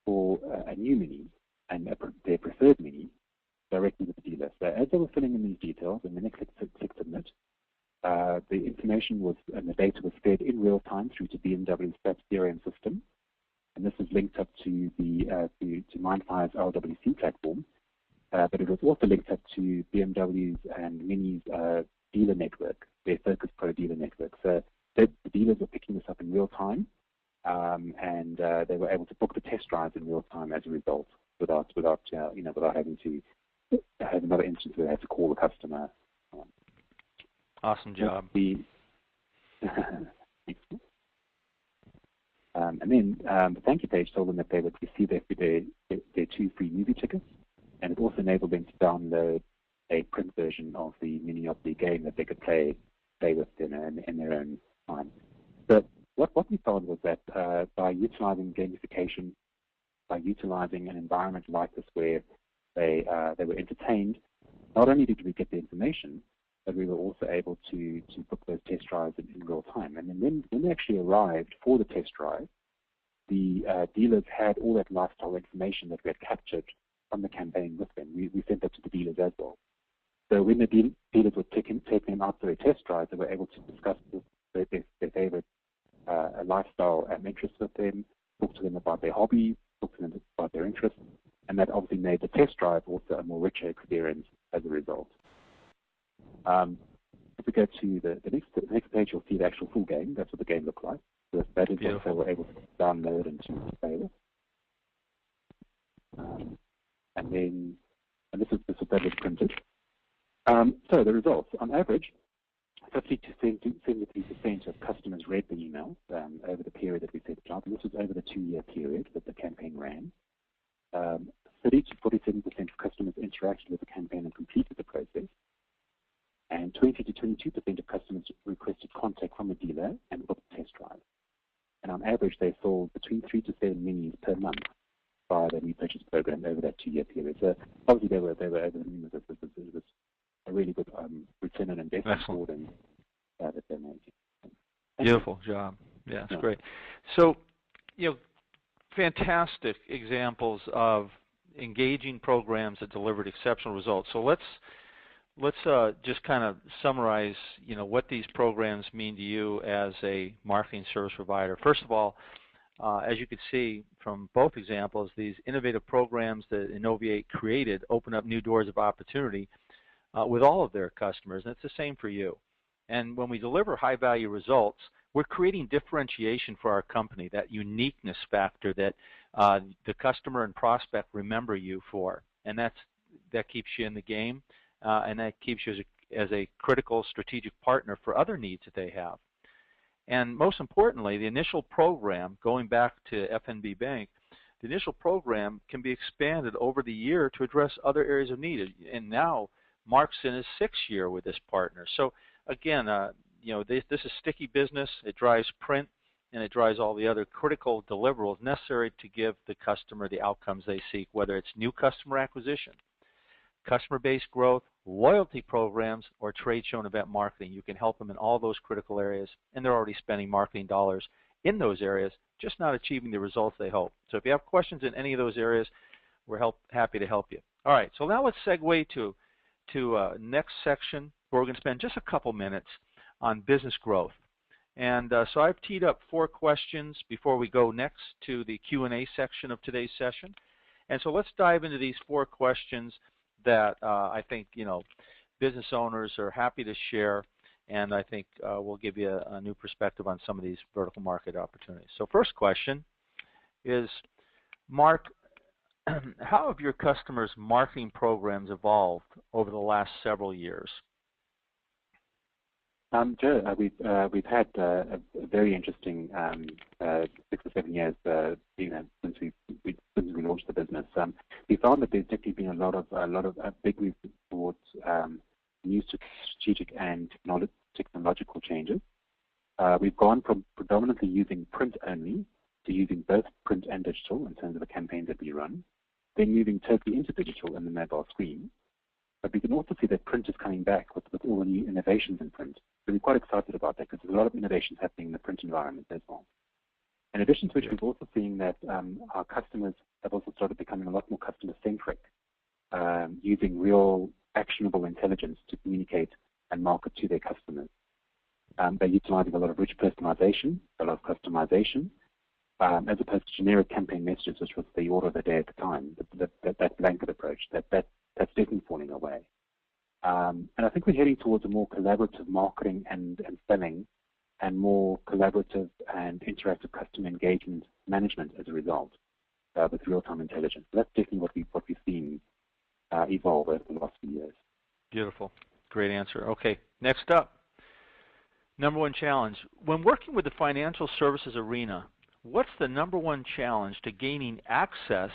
for a new Mini, and their preferred mini directly with the dealer. So as they were filling in these details, and then they click submit, the information was and the data was fed in real time through to BMW's SAP CRM system, and this is linked up to the to MindFire's LWC platform. But it was also linked up to BMW's and Mini's dealer network, their Focus Pro dealer network. So the dealers were picking this up in real time, and they were able to book the test drives in real time as a result, without having to have another instance where they had to call the customer. Awesome job. And then the thank you page told them that they would receive their 2 free movie tickets, and it also enabled them to download a print version of the mini of the game that they could play with in their own time. But what we found was that by utilizing gamification, by utilizing an environment like this where they were entertained, not only did we get the information, but we were also able to book those test drives in real time. And then when they actually arrived for the test drive, the dealers had all that lifestyle information that we had captured from the campaign with them. We sent that to the dealers as well. So when the dealers were taking them out for their test drive, they were able to discuss their favorite lifestyle interests with them, talk to them about their hobbies, talk to them about their interests, and that obviously made the test drive also a more richer experience as a result. If we go to the next page, you'll see the actual full game. That's what the game looked like. So that is what they were able to download and to play with. And this is that was printed. So the results, on average, 50 to 73% of customers read the email over the period that we set it up. And this was over the 2-year period that the campaign ran. 30 to 47% of customers interacted with the campaign and completed the process. And 20 to 22% of customers requested contact from a dealer and booked a test drive. And on average, they sold between 3 to 7 minis per month via the repurchase program over that 2-year period. So obviously they were over the moon. It was a really good return on investment for them that they made. Beautiful job. Yeah, that's great. So, fantastic examples of engaging programs that delivered exceptional results. So let's just kind of summarize, what these programs mean to you as a marketing service provider. First of all, as you can see from both examples, these innovative programs that Innoviate created open up new doors of opportunity with all of their customers, and it's the same for you. And when we deliver high-value results, we're creating differentiation for our company, that uniqueness factor that the customer and prospect remember you for, and that keeps you in the game. And that keeps you as a critical strategic partner for other needs that they have. And most importantly, the initial program, going back to FNB Bank, the initial program can be expanded over the year to address other areas of need. And now Mark's in his 6th year with this partner. So again, this is sticky business. It drives print, and it drives all the other critical deliverables necessary to give the customer the outcomes they seek, whether it's new customer acquisition, customer-based growth, loyalty programs, or trade show and event marketing. You can help them in all those critical areas, and they're already spending marketing dollars in those areas, just not achieving the results they hope. So if you have questions in any of those areas, we're happy to help you. All right, so now let's segue to next section, where we're going to spend just a couple minutes on business growth. And so I've teed up 4 questions before we go next to the Q&A section of today's session. And so let's dive into these 4 questions that I think business owners are happy to share, and I think we'll give you a new perspective on some of these vertical market opportunities. So first question is, Mark, how have your customers' marketing programs evolved over the last several years? Joe, we've had a very interesting 6 or 7 years, since we launched the business. We found that there's definitely been a lot of big moves towards new strategic and technological changes. We've gone from predominantly using print only to using both print and digital in terms of the campaigns that we run, then moving totally into digital and the mobile screen. But we can also see that print is coming back with all the new innovations in print. So we're quite excited about that, because there's a lot of innovations happening in the print environment as well. In addition to which, we've also seen that our customers have also started becoming a lot more customer-centric, using real actionable intelligence to communicate and market to their customers. They're utilizing a lot of rich personalization, a lot of customization, as opposed to generic campaign messages, which was the order of the day at the time. That blanket approach, that's definitely falling away. And I think we're heading towards a more collaborative marketing and selling, and more collaborative and interactive customer engagement management as a result, with real-time intelligence. So that's definitely what we've seen evolve over the last few years. Beautiful. Great answer. Okay, next up. Number one challenge. When working with the financial services arena, what's the number one challenge to gaining access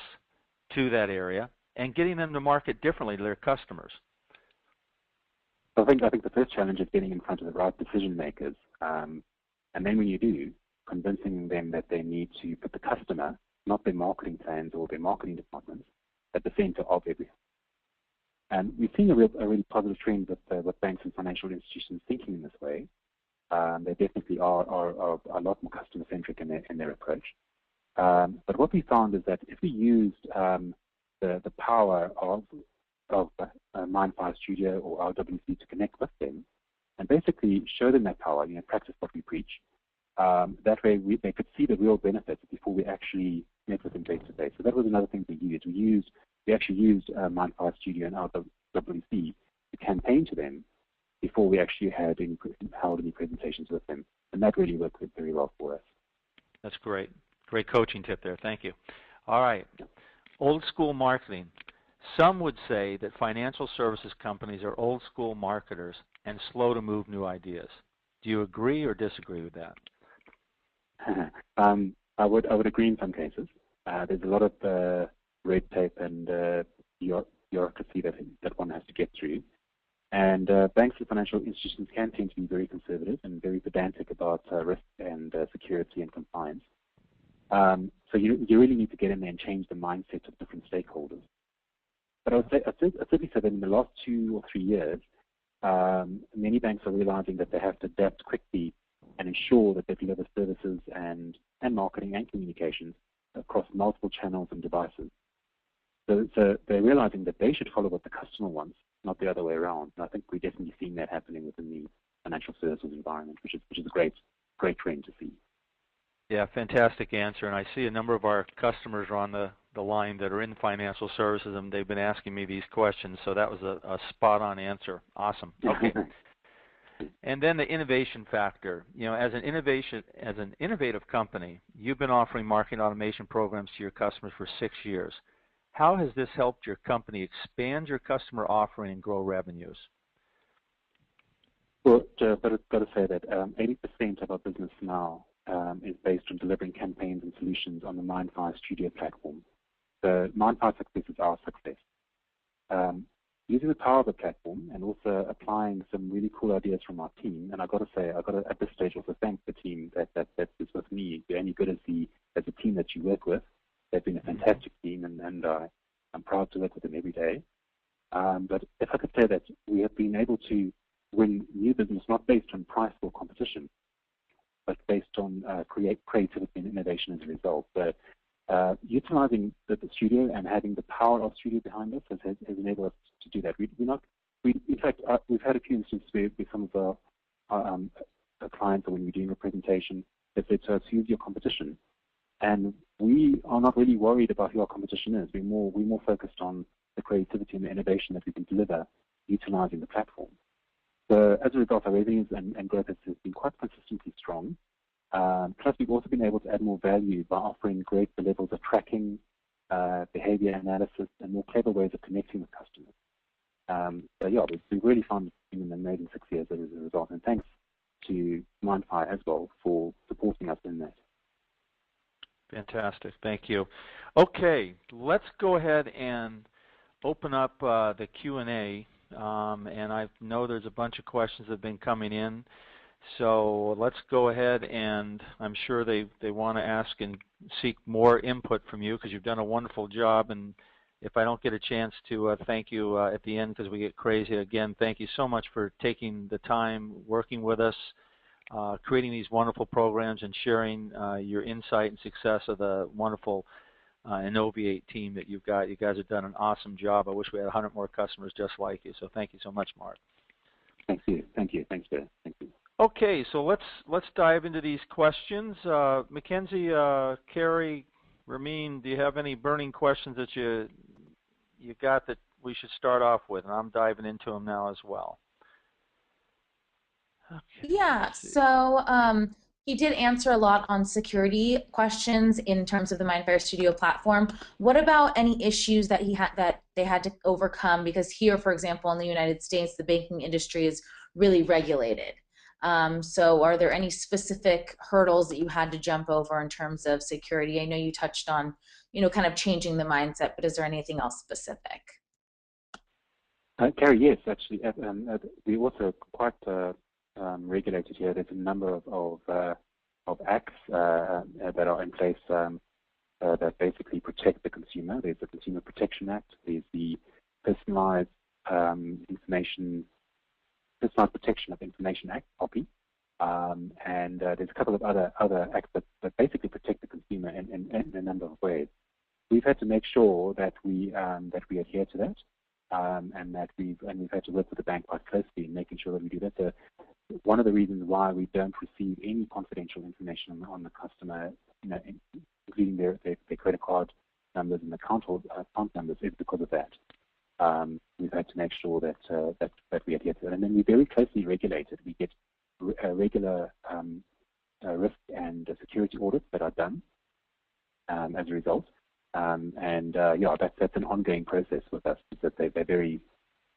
to that area and getting them to market differently to their customers? I think the first challenge is getting in front of the right decision makers, and then when you do, convincing them that they need to put the customer, not their marketing plans or their marketing departments, at the center of everything. And we've seen a really positive trend with banks and financial institutions thinking in this way. They definitely are a lot more customer-centric in their approach. But what we found is that if we used the power of Mindfire Studio or RWC to connect with them, and basically show them that power, practice what we preach. That way they could see the real benefits before we actually met with them face to face. So that was another thing we used. We actually used Mindfire Studio and RWC to campaign to them before we actually held any presentations with them, and that really worked very well for us. That's great. Great coaching tip there. Thank you. All right. Old school marketing. Some would say that financial services companies are old school marketers and slow to move new ideas. Do you agree or disagree with that? I would agree in some cases. There's a lot of red tape and bureaucracy that one has to get through. And banks and financial institutions can tend to be very conservative and very pedantic about risk and security and compliance. So you really need to get in there and change the mindset of different stakeholders. But I'd certainly say that in the last 2 or 3 years, many banks are realizing that they have to adapt quickly and ensure that they deliver services and marketing and communications across multiple channels and devices. So they're realizing that they should follow what the customer wants, not the other way around. And I think we're definitely seeing that happening within the financial services environment, which is a great trend to see. Yeah, fantastic answer. And I see a number of our customers are on the line that are in financial services, and they've been asking me these questions. So that was a spot-on answer. Awesome. Okay. And then the innovation factor. As an innovative company, you've been offering marketing automation programs to your customers for 6 years. How has this helped your company expand your customer offering and grow revenues? Well, Joe, I've got to say that 80% of our business now is based on delivering campaigns and solutions on the Mindfire Studio platform. The Mindfire success is our success. Using the power of the platform and also applying some really cool ideas from our team, and I've got to say, at this stage also thank the team that is with me. You're only good as the team that you work with. They've been a fantastic team, and I'm proud to work with them every day. But if I could say that we have been able to win new business not based on price or competition, but based on creativity and innovation as a result. But utilizing the studio and having the power of studio behind us has enabled us to do that. In fact, we've had a few instances where some of our clients, or when we're doing a presentation, they said to us, "Who's your competition?" And we are not really worried about who our competition is. We're more focused on the creativity and the innovation that we can deliver utilizing the platform. So as a result, our revenues and growth has been quite consistently strong. Plus, we've also been able to add more value by offering greater levels of tracking, behavior analysis, and more clever ways of connecting with customers. So yeah, we've really found it's been an amazing 6 years as a result. And thanks to Mindfire as well for supporting us in that. Fantastic. Thank you. Okay, let's go ahead and open up the Q&A. And I know there's a bunch of questions that have been coming in. So let's go ahead, and I'm sure they want to ask and seek more input from you because you've done a wonderful job. And if I don't get a chance to thank you at the end because we get crazy, again, thank you so much for taking the time, working with us, creating these wonderful programs and sharing your insight and success of the wonderful Innoviate team that you've got. You guys have done an awesome job. I wish we had 100 more customers just like you. So thank you so much, Mark. Thank you. Thank you. Thanks, Joe. Thank you. Okay, so let's dive into these questions. Mackenzie, Carrie, Ramin, do you have any burning questions that you got that we should start off with? And I'm diving into them now as well. Okay, yeah, so he did answer a lot on security questions in terms of the Mindfire Studio platform. What about any issues that they had to overcome? Because here, for example, in the United States, the banking industry is really regulated. So are there any specific hurdles that you had to jump over in terms of security? I know you touched on, kind of changing the mindset, but is there anything else specific? Carrie, yes, actually, we also quite regulated here. There's a number of acts that are in place that basically protect the consumer. There's the Consumer Protection Act. There's the Personalised Protection of Information Act, POPI, and there's a couple of other acts that basically protect the consumer in a number of ways. We've had to make sure that we adhere to that, and that we've had to work with the bank quite closely in making sure that we do that. So one of the reasons why we don't receive any confidential information on the customer, including their credit card numbers and account numbers, is because of that. We've had to make sure that we adhere to it, and then we're very closely regulated. We get regular risk and security audits that are done as a result, that's an ongoing process with us. That they very,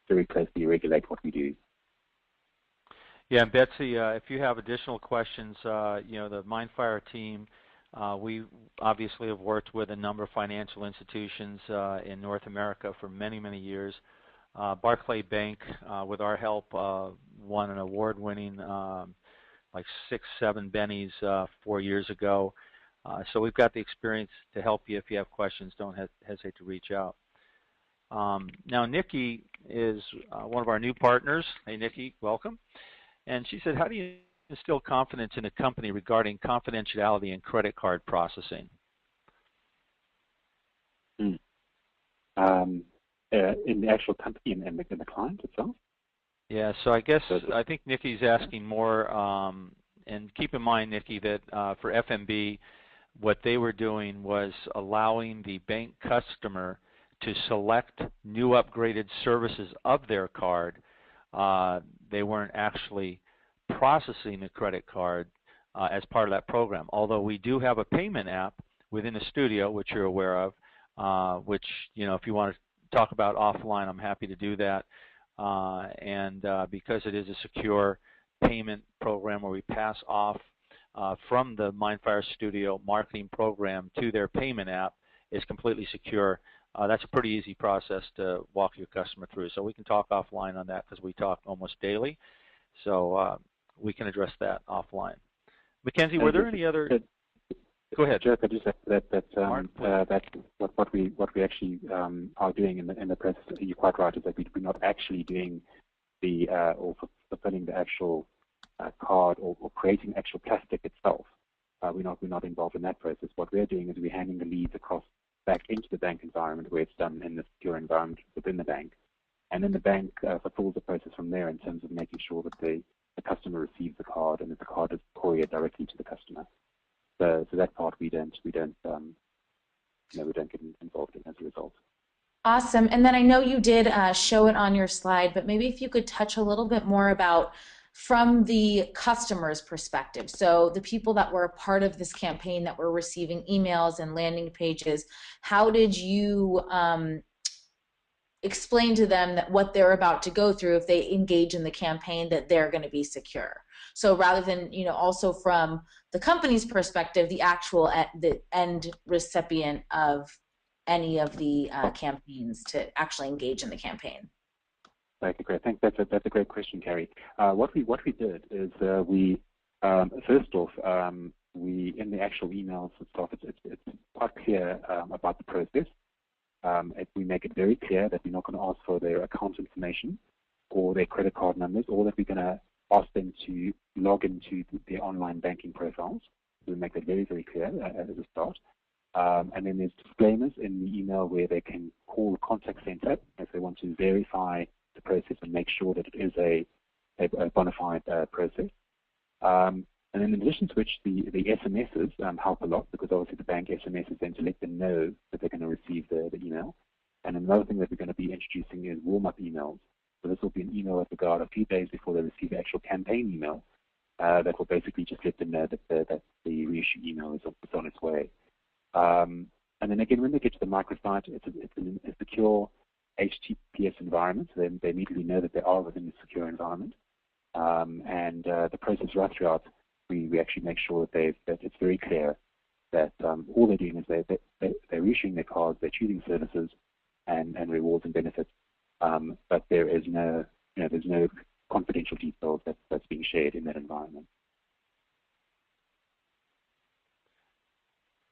very closely regulate what we do. Yeah, and Betsy, if you have additional questions, the Mindfire team, we obviously have worked with a number of financial institutions in North America for many, many years. Barclay Bank, with our help, won an award-winning like 6-7 Bennies 4 years ago. So we've got the experience to help you. If you have questions, don't hesitate to reach out. Now, Nikki is one of our new partners. Hey, Nikki, welcome. And she said, how do you instill confidence in a company regarding confidentiality and credit card processing? In the actual company and the client itself? Yeah, so I think Nikki's asking more, and keep in mind, Nikki, that for FMB, what they were doing was allowing the bank customer to select new upgraded services of their card. They weren't actually processing the credit card as part of that program, although we do have a payment app within the studio, which you're aware of, which, if you want to talk about offline, I'm happy to do that. And because it is a secure payment program where we pass off from the Mindfire Studio marketing program to their payment app, is completely secure. That's a pretty easy process to walk your customer through. So we can talk offline on that because we talk almost daily. So we can address that offline. Mackenzie, were there any other? Go ahead. Joe, I just said that's what we actually are doing in the process. You're quite right. Is that we're not actually doing or fulfilling the actual card or creating actual plastic itself. We're not involved in that process. What we're doing is we're handing the leads across back into the bank environment where it's done in the secure environment within the bank, and then the bank fulfills the process from there in terms of making sure that the customer receives the card and that the card is couriered directly to the customer. So that part we don't get involved in as a result. Awesome. And then I know you did show it on your slide, but maybe if you could touch a little bit more about from the customer's perspective. So the people that were a part of this campaign that were receiving emails and landing pages, how did you explain to them that what they're about to go through if they engage in the campaign, that they're going to be secure? So rather than, also from the company's perspective, the actual the end recipient of any of the campaigns to actually engage in the campaign. Okay, great. Thanks. That's a great question, Carrie. What we did is we first off we in the actual emails and stuff, it's quite clear about the process. We make it very clear that we're not going to ask for their account information or their credit card numbers, or that we're going to ask them to log into their online banking profiles. We make that very, very clear as a start. And then there's disclaimers in the email where they can call the contact center if they want to verify the process and make sure that it is a bona fide process. And then in addition to which, the SMSs help a lot, because obviously the bank SMSs then to let them know that they're going to receive the email. And another thing that we're going to be introducing is warm-up emails. So this will be an email that will go out a few days before they receive the actual campaign email that will basically just let them know that the reissue email is on its way. And then again, when they get to the microsite, it's a secure HTTPS environment, so they immediately know that they are within a secure environment. And the process right throughout, we actually make sure that it's very clear that all they're doing is they're reissuing their cards, they're choosing services and rewards and benefits, but there is there's no confidential details that's being shared in that environment.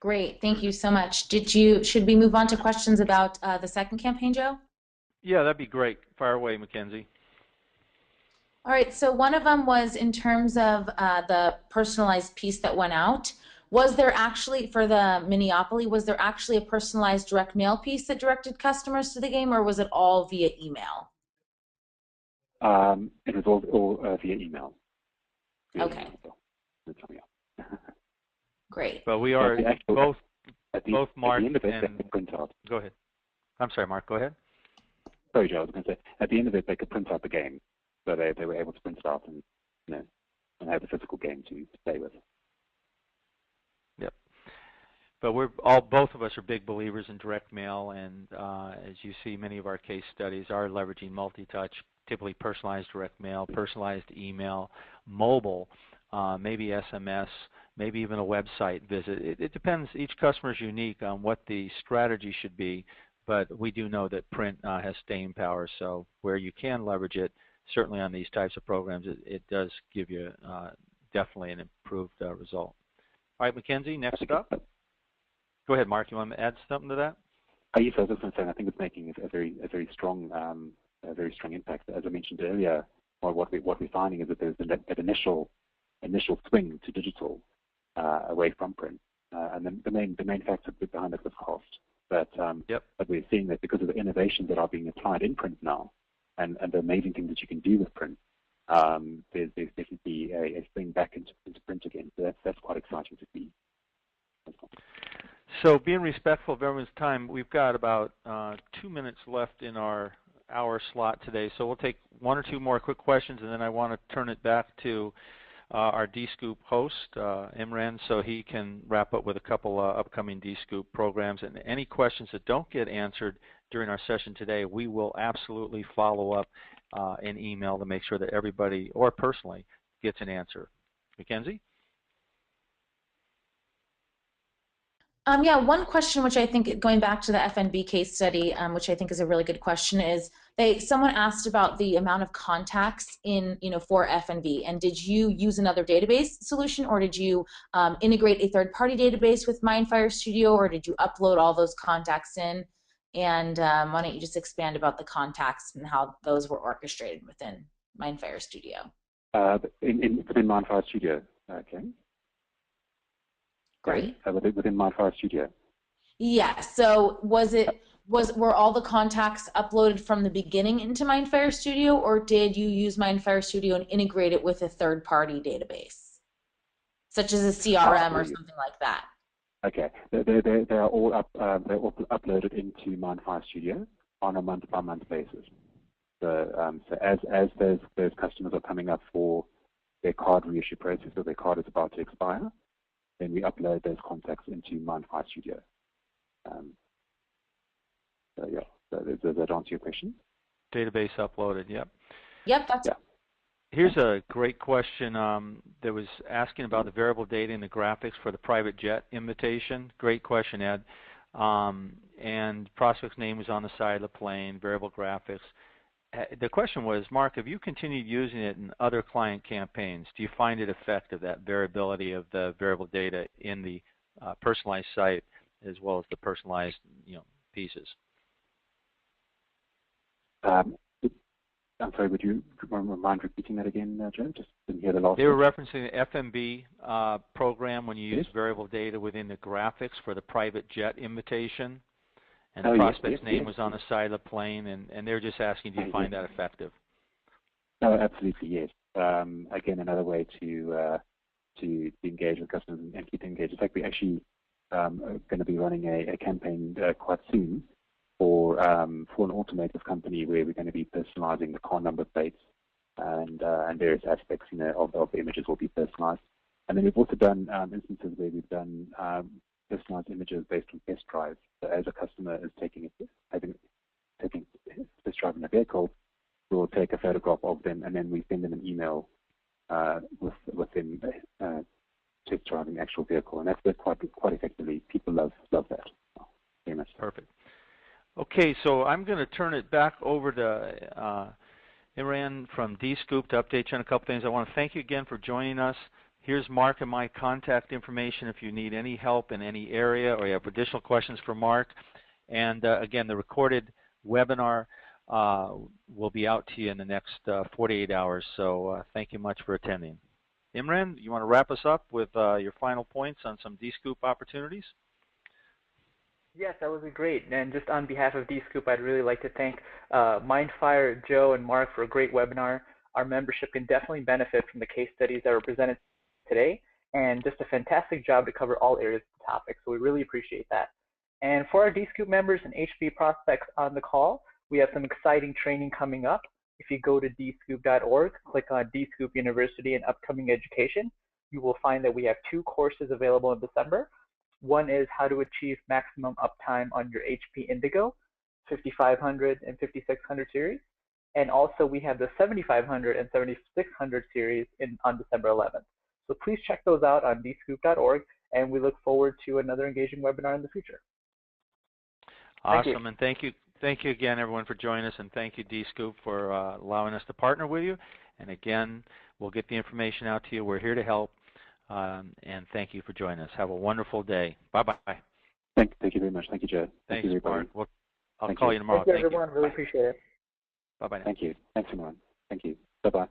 Great, thank you so much. Should we move on to questions about the second campaign, Joe? Yeah, that'd be great. Fire away, Mackenzie. All right, so one of them was in terms of the personalized piece that went out. Was there actually, for the Minneapolis, was there actually a personalized direct mail piece that directed customers to the game, or was it all via email? It was all via email. Okay. Great. But we are both Mark and go ahead. I'm sorry, Mark. Go ahead. Sorry, Joe. I was going to say at the end of it, they could print out the game, so they were able to print it out and have the physical game to play with. Yep. But both of us are big believers in direct mail, and as you see, many of our case studies are leveraging multi-touch, typically personalized direct mail, personalized email, mobile, maybe SMS, maybe even a website visit. It depends. Each customer is unique on what the strategy should be, but we do know that print has staying power, so where you can leverage it, certainly on these types of programs, it does give you definitely an improved result. All right, Mackenzie, next up. Go ahead, Mark. You want to add something to that? Yes, I was just going to say, I think it's making a very strong impact. As I mentioned earlier, what we're finding is that there's that initial swing to digital away from print, and then the main factor behind it was cost. But we're seeing that because of the innovations that are being applied in print now, and the amazing things that you can do with print, there's definitely a swing back into print again. So that's quite exciting to see. So being respectful of everyone's time, we've got about 2 minutes left in our hour slot today. So we'll take one or two more quick questions, and then I want to turn it back to our D-Scoop host, Imran, so he can wrap up with a couple upcoming D-Scoop programs. And any questions that don't get answered during our session today, we will absolutely follow up in email to make sure that everybody, or personally, gets an answer. Mackenzie? Yeah, one question which I think, going back to the FNB case study, which I think is a really good question, is someone asked about the amount of contacts for FNB, and did you use another database solution, or did you integrate a third-party database with Mindfire Studio, or did you upload all those contacts in? And why don't you just expand about the contacts and how those were orchestrated within Mindfire Studio? Within Mindfire Studio, okay. Great. Within Mindfire Studio. Yeah. So were all the contacts uploaded from the beginning into Mindfire Studio, or did you use Mindfire Studio and integrate it with a third-party database, such as a CRM or something like that? Okay. They are all uploaded into Mindfire Studio on a month-by-month basis. So as those customers are coming up for their card reissue process, or their card is about to expire, then we upload those contacts into Mindfire Studio. Does that answer your question? Database uploaded, yep. Yep, that's. Yeah. Here's a great question that was asking about the variable data and the graphics for the private jet invitation. Great question, Ed. And prospect's name was on the side of the plane, variable graphics. The question was, Mark, have you continued using it in other client campaigns? Do you find it effective, that variability of the variable data in the personalized site as well as the personalized pieces? I'm sorry, would you mind repeating that again, Joe? Just didn't hear the last They were bit. referencing the FMB program when you use variable data within the graphics for the private jet invitation. And the prospect's name was on the side of the plane, and they're just asking, do you find that effective? No, absolutely, yes. Again, another way to engage with customers and keep them engaged. In fact, we actually are going to be running a campaign quite soon for an automotive company where we're going to be personalizing the car number plates and various aspects, of the images will be personalized. And then we've also done instances where we've done personalized images based on test drives. So as a customer is taking test drive in a vehicle, we'll take a photograph of them and then we send them an email with them test driving the actual vehicle, and that's worked quite effectively. People love that very much. Perfect. Okay, so I'm going to turn it back over to Imran from DScoop to update you on a couple things. I want to thank you again for joining us. Here's Mark and my contact information if you need any help in any area or you have additional questions for Mark. And again, the recorded webinar will be out to you in the next 48 hours. So thank you much for attending. Imran, you want to wrap us up with your final points on some DScoop opportunities? Yes, that would be great. And just on behalf of DScoop, I'd really like to thank Mindfire, Joe, and Mark for a great webinar. Our membership can definitely benefit from the case studies that were presented today, and just a fantastic job to cover all areas of the topic. So we really appreciate that. And for our DScoop members and HB prospects on the call, we have some exciting training coming up. If you go to dscoop.org, click on DScoop University and Upcoming Education, you will find that we have 2 courses available in December. One is how to achieve maximum uptime on your HP Indigo 5500 and 5600 series. And also we have the 7500 and 7600 series on December 11th. So please check those out on dscoop.org, and we look forward to another engaging webinar in the future. Awesome, and thank you again, everyone, for joining us, and thank you, DScoop, for allowing us to partner with you. And again, we'll get the information out to you. We're here to help, and thank you for joining us. Have a wonderful day. Bye-bye. Thank you very much. Thank you, Joe. Thanks, Thank you, Mark. I'll call you tomorrow. Thank you, everyone. Really appreciate it. Bye-bye now. Thank you. Thanks, everyone. Thank you. Bye-bye.